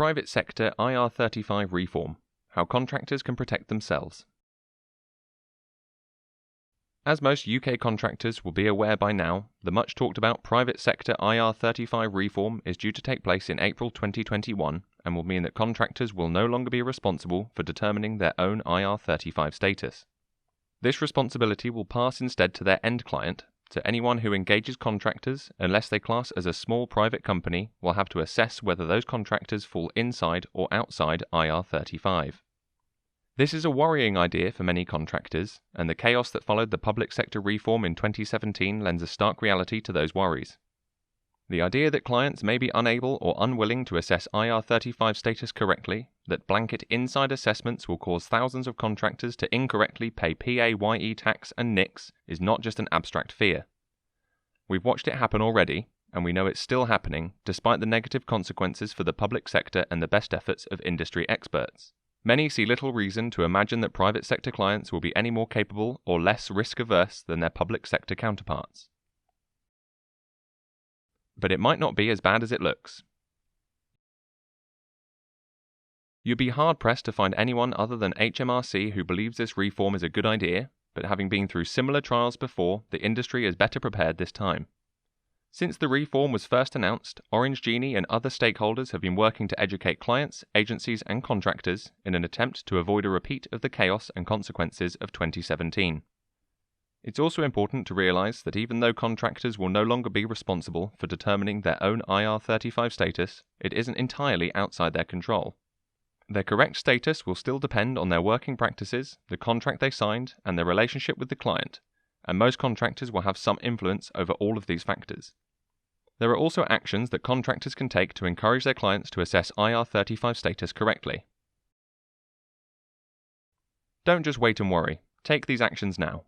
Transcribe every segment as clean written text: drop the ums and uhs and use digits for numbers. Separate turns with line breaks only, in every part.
Private Sector IR35 Reform, How Contractors Can Protect Themselves. As most UK contractors will be aware by now, the much talked about Private Sector IR35 Reform is due to take place in April 2021 and will mean that contractors will no longer be responsible for determining their own IR35 status. This responsibility will pass instead to their end client, so anyone who engages contractors, unless they class as a small private company, will have to assess whether those contractors fall inside or outside IR35. This is a worrying idea for many contractors, and the chaos that followed the public sector reform in 2017 lends a stark reality to those worries. The idea that clients may be unable or unwilling to assess IR35 status correctly, that blanket inside assessments will cause thousands of contractors to incorrectly pay PAYE tax and NICs, is not just an abstract fear. We've watched it happen already, and we know it's still happening, despite the negative consequences for the public sector and the best efforts of industry experts. Many see little reason to imagine that private sector clients will be any more capable or less risk-averse than their public sector counterparts. But it might not be as bad as it looks. You'd be hard-pressed to find anyone other than HMRC who believes this reform is a good idea, but having been through similar trials before, the industry is better prepared this time. Since the reform was first announced, Orange Genie and other stakeholders have been working to educate clients, agencies and contractors in an attempt to avoid a repeat of the chaos and consequences of 2017. It's also important to realise that even though contractors will no longer be responsible for determining their own IR35 status, it isn't entirely outside their control. Their correct status will still depend on their working practices, the contract they signed, and their relationship with the client, and most contractors will have some influence over all of these factors. There are also actions that contractors can take to encourage their clients to assess IR35 status correctly. Don't just wait and worry. Take these actions now.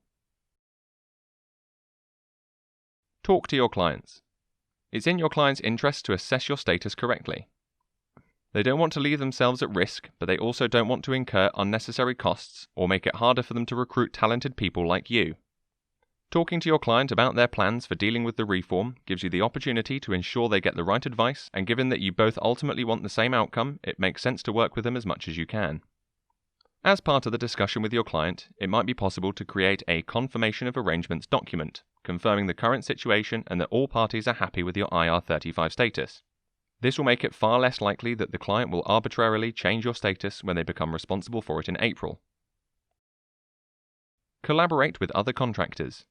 Talk to your clients. It's in your client's interest to assess your status correctly. They don't want to leave themselves at risk, but they also don't want to incur unnecessary costs or make it harder for them to recruit talented people like you. Talking to your client about their plans for dealing with the reform gives you the opportunity to ensure they get the right advice, and given that you both ultimately want the same outcome, it makes sense to work with them as much as you can. As part of the discussion with your client, it might be possible to create a confirmation of arrangements document, confirming the current situation and that all parties are happy with your IR35 status. This will make it far less likely that the client will arbitrarily change your status when they become responsible for it in April. Collaborate with other contractors.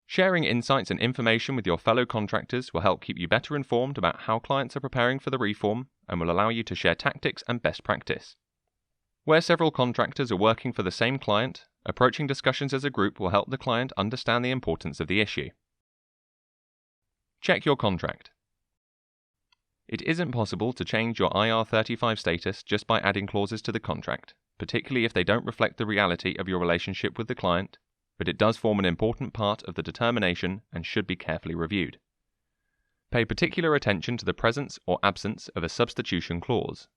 Sharing insights and information with your fellow contractors will help keep you better informed about how clients are preparing for the reform and will allow you to share tactics and best practice. Where several contractors are working for the same client, approaching discussions as a group will help the client understand the importance of the issue. Check your contract. It isn't possible to change your IR35 status just by adding clauses to the contract, particularly if they don't reflect the reality of your relationship with the client, but it does form an important part of the determination and should be carefully reviewed. Pay particular attention to the presence or absence of a substitution clause.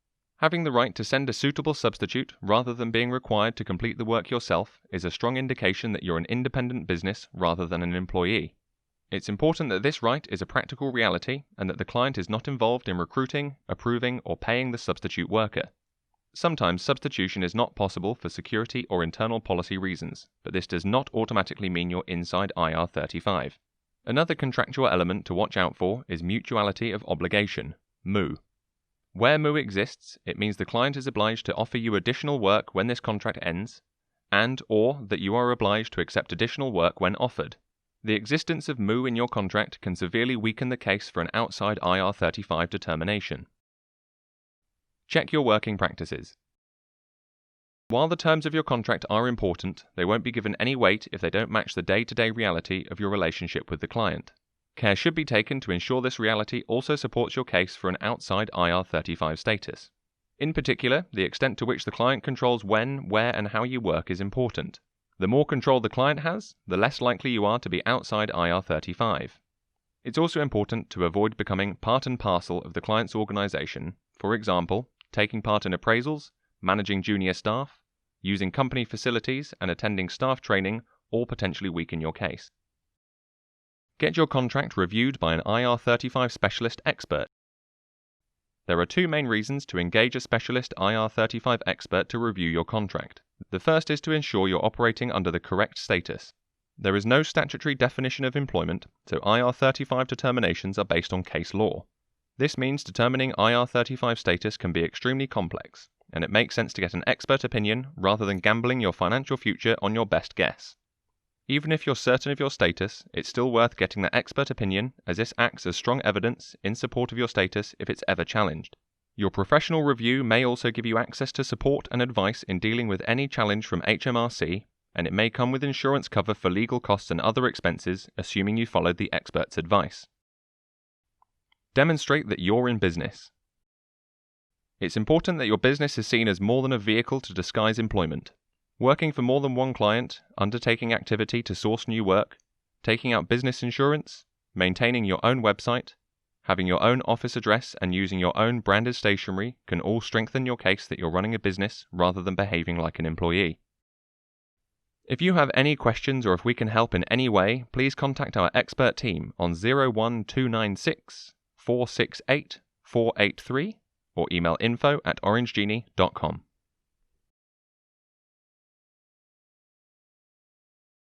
Having the right to send a suitable substitute rather than being required to complete the work yourself is a strong indication that you're an independent business rather than an employee. It's important that this right is a practical reality and that the client is not involved in recruiting, approving, or paying the substitute worker. Sometimes substitution is not possible for security or internal policy reasons, but this does not automatically mean you're inside IR35. Another contractual element to watch out for is mutuality of obligation, MOU. Where MOU exists, it means the client is obliged to offer you additional work when this contract ends, and/or that you are obliged to accept additional work when offered. The existence of MOU in your contract can severely weaken the case for an outside IR35 determination. Check your working practices. While the terms of your contract are important, they won't be given any weight if they don't match the day-to-day reality of your relationship with the client. Care should be taken to ensure this reality also supports your case for an outside IR35 status. In particular, the extent to which the client controls when, where, and how you work is important. The more control the client has, the less likely you are to be outside IR35. It's also important to avoid becoming part and parcel of the client's organisation, for example, taking part in appraisals, managing junior staff, using company facilities, and attending staff training all potentially weaken your case. Get your contract reviewed by an IR35 specialist expert. There are two main reasons to engage a specialist IR35 expert to review your contract. The first is to ensure you're operating under the correct status. There is no statutory definition of employment, so IR35 determinations are based on case law. This means determining IR35 status can be extremely complex, and it makes sense to get an expert opinion rather than gambling your financial future on your best guess. Even if you're certain of your status, it's still worth getting that expert opinion, as this acts as strong evidence in support of your status if it's ever challenged. Your professional review may also give you access to support and advice in dealing with any challenge from HMRC, and it may come with insurance cover for legal costs and other expenses, assuming you followed the expert's advice. Demonstrate that you're in business. It's important that your business is seen as more than a vehicle to disguise employment. Working for more than one client, undertaking activity to source new work, taking out business insurance, maintaining your own website, having your own office address and using your own branded stationery can all strengthen your case that you're running a business rather than behaving like an employee. If you have any questions or if we can help in any way, please contact our expert team on 01296 468 483 or email info@orangegenie.com.